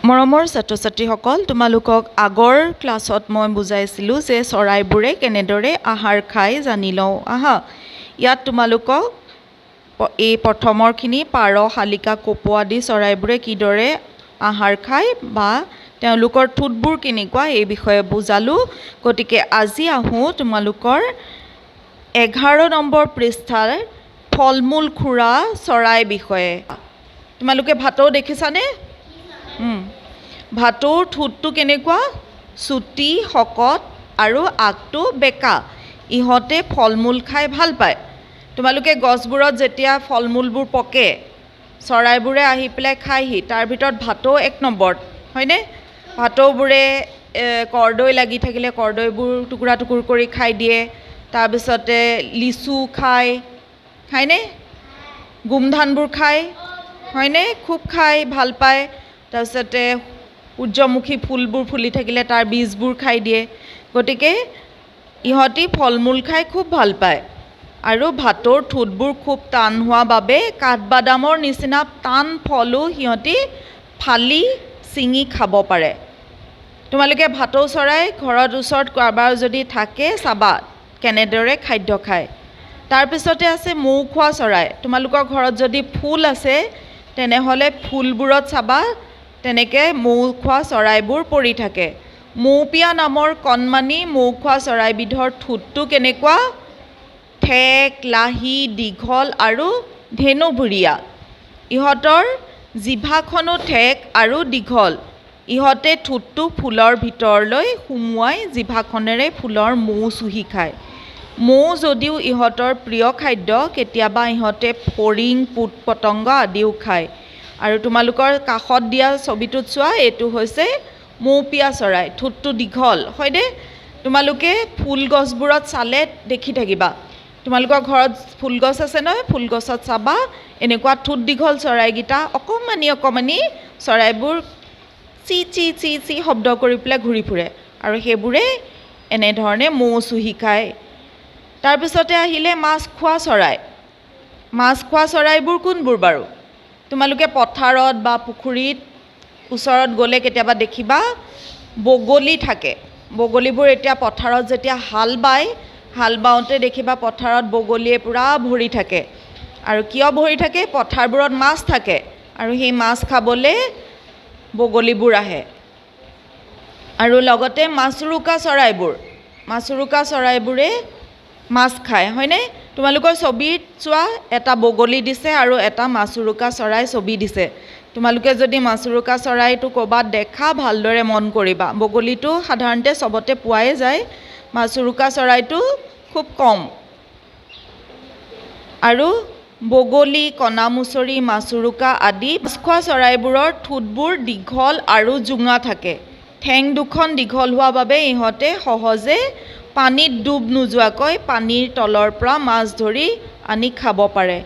মৰমৰ ছাত্ৰ ছাত্ৰীসকল, তোমালোকক আগৰ ক্লাছত মই বুজাইছিলোঁ যে চৰাইবোৰে কেনেদৰে আহাৰ খায় জানি লওঁ আহা। ইয়াত তোমালোকক এই প্ৰথমৰখিনি পাৰ, শালিকা, কপৌ আদি চৰাইবোৰে কিদৰে আহাৰ খায় বা তেওঁলোকৰ ঠোঁটবোৰ কেনেকুৱা এই বিষয়ে বুজালোঁ। গতিকে আজি আহোঁ তোমালোকৰ 11 নম্বৰ পৃষ্ঠাৰ ফল মূল খুৰা চৰাই বিষয়ে। তোমালোকে ভাটৌ দেখিছানে? ভাটৌৰ ঠোঁটটো কেনেকুৱা? চুটি, শকত আৰু আগটো বেঁকা। ইহঁতে ফল মূল খাই ভাল পায়। তোমালোকে গছবোৰত যেতিয়া ফল মূলবোৰ পকে, চৰাইবোৰে আহি পেলাই খায়হি। তাৰ ভিতৰত ভাটৌ 1 নম্বৰত, হয়নে? ভাটৌবোৰে কৰ্দৈ লাগি থাকিলে কৰ্দৈবোৰ টুকুৰা টুকুৰ কৰি খাই দিয়ে। তাৰপিছতে লিচু খায়নে? গোমধানবোৰ খায়, হয়নে? খুব খাই ভাল পায়। তাৰপিছতে সূৰ্যমুখী ফুলবোৰ ফুলি থাকিলে তাৰ বীজবোৰ খাই দিয়ে। গতিকে ইহঁতি ফল মূল খাই খুব ভাল পায়। আৰু ভাটৌৰ ঠোঁটবোৰ খুব টান হোৱা বাবে কাঠবাদামৰ নিচিনা টান ফলো সিহঁতি ফালি ছিঙি খাব পাৰে। তোমালোকে ভাটৌ চৰাই ঘৰত ওচৰত কাৰোবাৰ যদি থাকে চাবা কেনেদৰে খাদ্য খায়। তাৰপিছতে আছে মৌ খোৱা চৰাই। তোমালোকৰ ঘৰত যদি ফুল আছে তেনেহ'লে ফুলবোৰত চাবা তেনেকৈ মৌ খোৱা চৰাইবোৰ পৰি থাকে। মৌপিয়া নামৰ কণমানি মৌ খোৱা চৰাইবিধৰ ঠোঁটটো কেনেকুৱা? ঠেক, লাহি, দীঘল আৰু ধেনুভুৰীয়া। ইহঁতৰ জিভাখনো ঠেক আৰু দীঘল। ইহঁতে ঠোঁটটো ফুলৰ ভিতৰলৈ সুমুৱাই জিভাখনেৰে ফুলৰ মৌ চুহি খায়। মৌ যদিও ইহঁতৰ প্ৰিয় খাদ্য, কেতিয়াবা ইহঁতে ফৰিং, পোক পতংগ আদিও খায়। আৰু তোমালোকৰ কাষত দিয়া ছবিটোত চোৱা, এইটো হৈছে মৌপিয়া চৰাই। ঠোঁটটো দীঘল, হয়নে? তোমালোকে ফুলগছবোৰত চালে দেখি থাকিবা। তোমালোকৰ ঘৰত ফুলগছ আছে নহয়, ফুলগছত চাবা এনেকুৱা ঠোঁট দীঘল চৰাইকেইটা অকণমানি অকণমানি চৰাইবোৰ চি চি চি চি শব্দ কৰি পেলাই ঘূৰি ফুৰে আৰু সেইবোৰে এনেধৰণে মৌ চুহি খায়। তাৰপিছতে আহিলে মাছ খোৱা চৰাই। মাছ খোৱা চৰাইবোৰ কোনবোৰ বাৰু? তোমালোকে পথাৰত বা পুখুৰীত ওচৰত গ'লে কেতিয়াবা দেখিবা বগলী থাকে। বগলীবোৰ এতিয়া পথাৰত যেতিয়া হাল বাওঁতে দেখিবা পথাৰত বগলীয়ে পূৰা ভৰি থাকে। আৰু কিয় ভৰি থাকে? পথাৰবোৰত মাছ থাকে আৰু সেই মাছ খাবলৈ বগলীবোৰ আহে। আৰু লগতে মাছৰোকা চৰাইবোৰে মাছ খায়, হয়নে? তোমালোকৰ ছবিত চোৱা, এটা বগলী দিছে আৰু এটা মাছৰোকা চৰাই ছবি দিছে। তোমালোকে যদি মাছৰোকা চৰাইটো ক'ৰবাত দেখা ভালদৰে মন কৰিবা। বগলীটো সাধাৰণতে চবতে পোৱাই যায়, মাছৰোকা চৰাইটো খুব কম। আৰু বগলী, কণামুচৰি, মাছৰোকা আদি মাছ খোৱা চৰাইবোৰৰ ঠোঁটবোৰ দীঘল আৰু জোঙা থাকে। ঠেং দুখন দীঘল হোৱা বাবে ইহঁতে সহজে পানীত ডুব নোযোৱাকৈ পানীৰ তলৰ পৰা মাছ ধৰি আনি খাব পাৰে।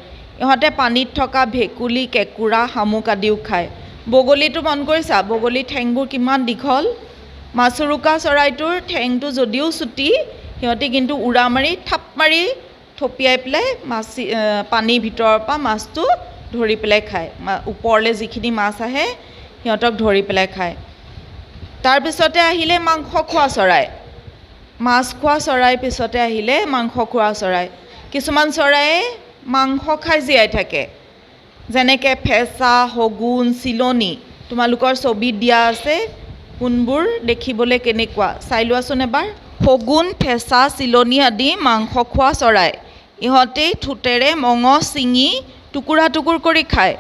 ইহঁতে পানীত থকা ভেকুলী, কেঁকুৰা, শামুক আদিও খায়। বগলীটো মন কৰিছা? বগলীৰ ঠেংবোৰ কিমান দীঘল। মাছৰোকা চৰাইটোৰ ঠেংটো যদিও চুটি, সিহঁতি কিন্তু উৰা মাৰি থাপ মাৰি থপিয়াই পেলাই পানীৰ ভিতৰৰ পৰা মাছটো ধৰি পেলাই খায়। ওপৰলৈ যিখিনি মাছ আহে সিহঁতক ধৰি পেলাই খায়। তাৰপিছতে আহিলে মাংস খোৱা চৰাই। মাছ খোৱা চৰাইৰ পিছতে আহিলে মাংস খোৱা চৰাই। কিছুমান চৰায়ে মাংস খাই জীয়াই থাকে, যেনেকৈ ফেঁচা, শগুন, চিলনি। তোমালোকৰ ছবিত দিয়া আছে কোনবোৰ দেখিবলৈ কেনেকুৱা চাই লোৱাচোন এবাৰ। শগুন, ফেঁচা, চিলনি আদি মাংস খোৱা চৰাই। ইহঁতে ঠোঁটেৰে মঙহ ছিঙি টুকুৰা টুকুৰ কৰি খায়।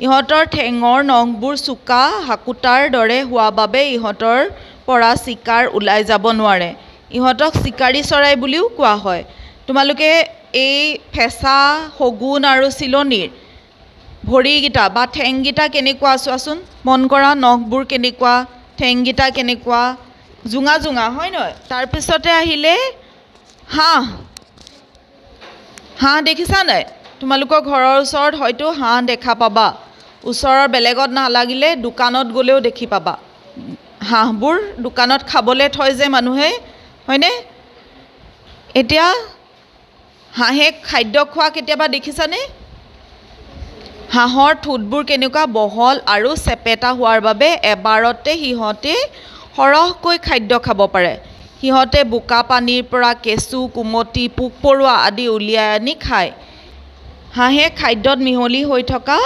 ইহঁতৰ ঠেঙৰ নখবোৰ চোকা হাকুটাৰ দৰে হোৱা বাবে ইহঁতৰ পৰা চিকাৰ ওলাই যাব নোৱাৰে। ইহঁতক চিকাৰী চৰাই বুলিও কোৱা হয়। তোমালোকে এই ফেঁচা, শগুন আৰু চিলনিৰ ভৰিকেইটা বা ঠেংকেইটা কেনেকুৱা চোৱাচোন, মন কৰা। নখবোৰ কেনেকুৱা, ঠেংকেইটা কেনেকুৱা, জোঙা জোঙা, হয় নহয়? তাৰপিছতে আহিলে হাঁহ দেখিছা নাই? তোমালোকৰ ঘৰৰ ওচৰত হয়তো হাঁহ দেখা পাবা। ওচৰৰ বেলেগত নালাগিলে দোকানত গ'লেও দেখি পাবা। হাঁহবোৰ দোকানত খাবলৈ থয় যে মানুহে, হয়নে? এতিয়া হাঁহে খাদ্য খোৱা কেতিয়াবা দেখিছানে? হাঁহৰ ঠোঁটবোৰ কেনেকুৱা বহল আৰু চেপেটা হোৱাৰ বাবে এবাৰতে সিহঁতে সৰহকৈ খাদ্য খাব পাৰে। সিহঁতে বোকা পানীৰ পৰা কেঁচু, কুমটি, পোক পৰুৱা আদি উলিয়াই আনি খায়। হাঁহে খাদ্যত মিহলি হৈ থকা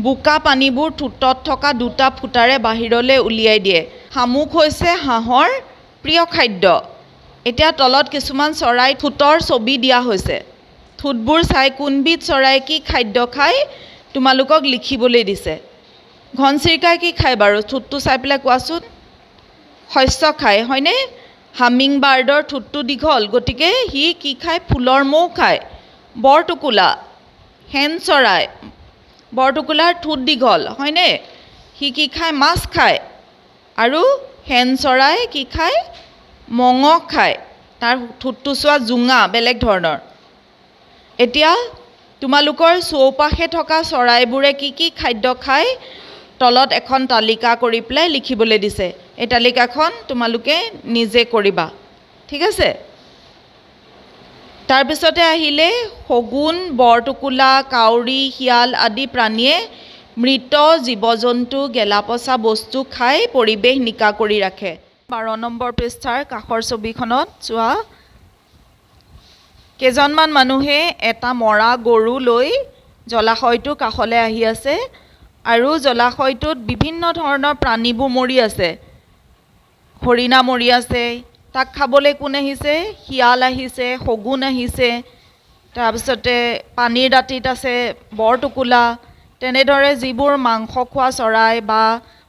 বোকা পানীবোৰ ঠোঁটত থকা দুটা ফুটাৰে বাহিৰলৈ উলিয়াই দিয়ে। শামুক হৈছে হাঁহৰ প্ৰিয় খাদ্য। এতিয়া তলত কিছুমান চৰাই ঠোঁটৰ ছবি দিয়া হৈছে। ঠোঁটবোৰ চাই কোনবিধ চৰাই কি খাদ্য খায় তোমালোকক লিখিবলৈ দিছে। ঘনচিৰিকাই কি খায় বাৰু? ঠোঁটটো চাই পেলাই কোৱাচোন। শস্য খায়, হয়নে? হামিং বাৰ্ডৰ ঠোঁটটো দীঘল, গতিকে সি কি খায়? ফুলৰ মৌ খায়। বৰটোকোলা, শেন চৰাই, বৰটোকোলাৰ ঠোঁট দীঘল, হয়নে? সি কি খায়? মাছ খায়। আৰু শেন চৰাই কি খায়? মঙহ খায়। তাৰ ঠোঁটটো চোৱা, জোঙা, বেলেগ ধৰণৰ। এতিয়া তোমালোকৰ চৌপাশে থকা চৰাইবোৰে কি কি খাদ্য খায় তলত এখন তালিকা কৰি পেলাই লিখিবলৈ দিছে। এই তালিকাখন তোমালোকে নিজে কৰিবা, ঠিক আছে? তাৰপিছতে আহিলে শগুন, বৰটোকোলা, কাউৰী, শিয়াল আদি প্ৰাণীয়ে মৃত জীৱ জন্তু, গেলা পচা বস্তু খাই পৰিৱেশ নিকা কৰি ৰাখে। 12 নম্বৰ পৃষ্ঠাৰ কাষৰ ছবিখনত চোৱা, কেইজনমান মানুহে এটা মৰা গৰু লৈ জলাশয়টোৰ কাষলৈ আহি আছে আৰু জলাশয়টোত বিভিন্ন ধৰণৰ প্ৰাণীবোৰ মৰি আছে। হৰিণা মৰি আছে। তাক খাবলৈ কোন আহিছে? শিয়াল আহিছে, শগুন আহিছে, তাৰপিছতে পানীৰ দাঁতিত আছে বৰটোকোলা। তেনেদৰে যিবোৰ মাংস খোৱা চৰাই বা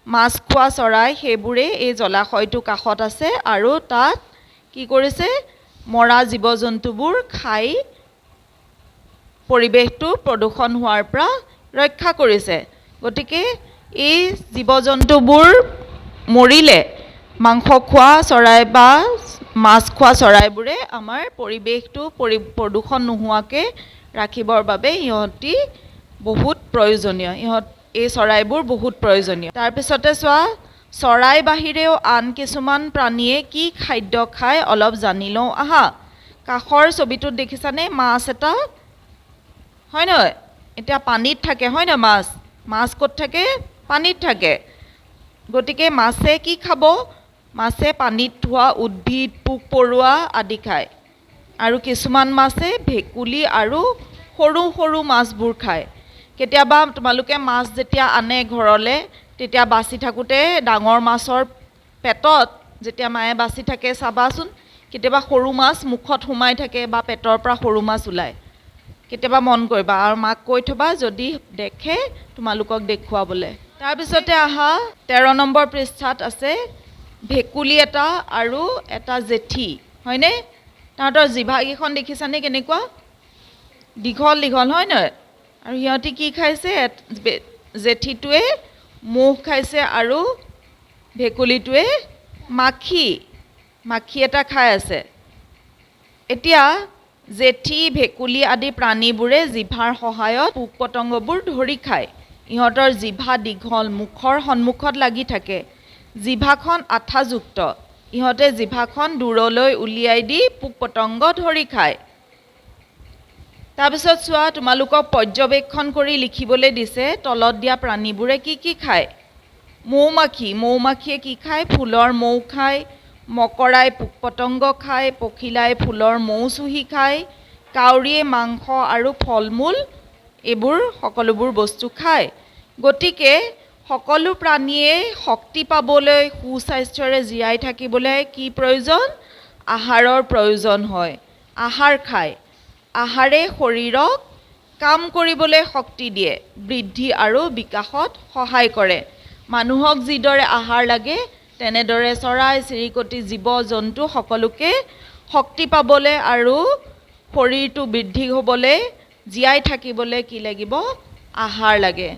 মাছ খোৱা চৰাই সেইবোৰে এই জলাশয়টোৰ কাষত আছে আৰু তাত কি কৰিছে? মৰা জীৱ জন্তুবোৰ খাই পৰিৱেশটো প্ৰদূষণ হোৱাৰ পৰা ৰক্ষা কৰিছে। গতিকে এই জীৱ জন্তুবোৰ মৰিলে মাংস খোৱা চৰাই বা মাছ খোৱা চৰাইবোৰে আমাৰ পৰিৱেশটো প্ৰদূষণ নোহোৱাকৈ ৰাখিবৰ বাবে সিহঁতি বহুত প্ৰয়োজনীয়। এই চৰাইবোৰ বহুত প্ৰয়োজনীয়। তাৰপিছতে চোৱা, চৰাই বাহিৰেও আন কিছুমান প্ৰাণীয়ে কি খাদ্য খায় অলপ জানি লওঁ আহা। কাষৰ ছবিটোত দেখিছানে? মাছ এটা, হয় নহয়? এতিয়া পানীত থাকে, হয় নহয়? মাছ ক'ত থাকে? পানীত থাকে। গতিকে মাছে কি খাব? মাছে পানীত হোৱা উদ্ভিদ, পোক পৰুৱা আদি খায়। আৰু কিছুমান মাছে ভেকুলী আৰু সৰু সৰু মাছবোৰ খায়। কেতিয়াবা তোমালোকে মাছ যেতিয়া আনে ঘৰলৈ, তেতিয়া বাচি থাকোঁতে ডাঙৰ মাছৰ পেটত যেতিয়া মায়ে বাচি থাকে চাবাচোন, কেতিয়াবা সৰু মাছ মুখত সোমাই থাকে বা পেটৰ পৰা সৰু মাছ ওলায়। কেতিয়াবা মন কৰিবা আৰু মাক কৈ থবা যদি দেখে তোমালোকক দেখুৱাবলৈ। তাৰপিছতে আহা 13 নম্বৰ পৃষ্ঠাত আছে ভেকুলী এটা আৰু এটা জেঠী, হয়নে? তাহাঁতৰ জিভাকেইখন দেখিছানে কেনেকুৱা? দীঘল দীঘল, হয় নহয়? আৰু সিহঁতি কি খাইছে? জেঠীটোৱে মহ খাইছে আৰু ভেকুলীটোৱে মাখি এটা খাই আছে। এতিয়া জেঠী, ভেকুলী আদি প্ৰাণীবোৰে জিভাৰ সহায়ত পোক পতংগবোৰ ধৰি খায়। ইহঁতৰ জিভা দীঘল, মুখৰ সন্মুখত লাগি থাকে। জিভাখন আঠাযুক্ত। ইহঁতে জিভাখন দূৰলৈ উলিয়াই দি পোক পতংগ ধৰি খায়। তাৰপিছত চোৱা, তোমালোকক পৰ্যবেক্ষণ কৰি লিখিবলৈ দিছে তলত দিয়া প্ৰাণীবোৰে কি কি খায়। মৌমাখিয়ে কি খায়? ফুলৰ মৌ খায়। মকৰাই পোক পতংগ খায়। পখিলাই ফুলৰ মৌ চুহি খায়। কাউৰীয়ে মাংস আৰু ফল মূল এইবোৰ সকলোবোৰ বস্তু খায়। গতিকে সকলো প্ৰাণীয়ে শক্তি পাবলৈ, সুস্বাস্থ্যৰে জীয়াই থাকিবলৈ কি প্ৰয়োজন? আহাৰৰ প্ৰয়োজন হয়। আহাৰ খায়। আহাৰে শৰীৰক কাম কৰিবলৈ শক্তি দিয়ে, বৃদ্ধি আৰু বিকাশত সহায় কৰে। মানুহক যিদৰে আহাৰ লাগে তেনেদৰে চৰাই চিৰিকটি, জীৱ জন্তু সকলোকে শক্তি পাবলৈ আৰু শৰীৰটো বৃদ্ধি হ'বলৈ, জীয়াই থাকিবলৈ কি লাগিব? আহাৰ লাগে।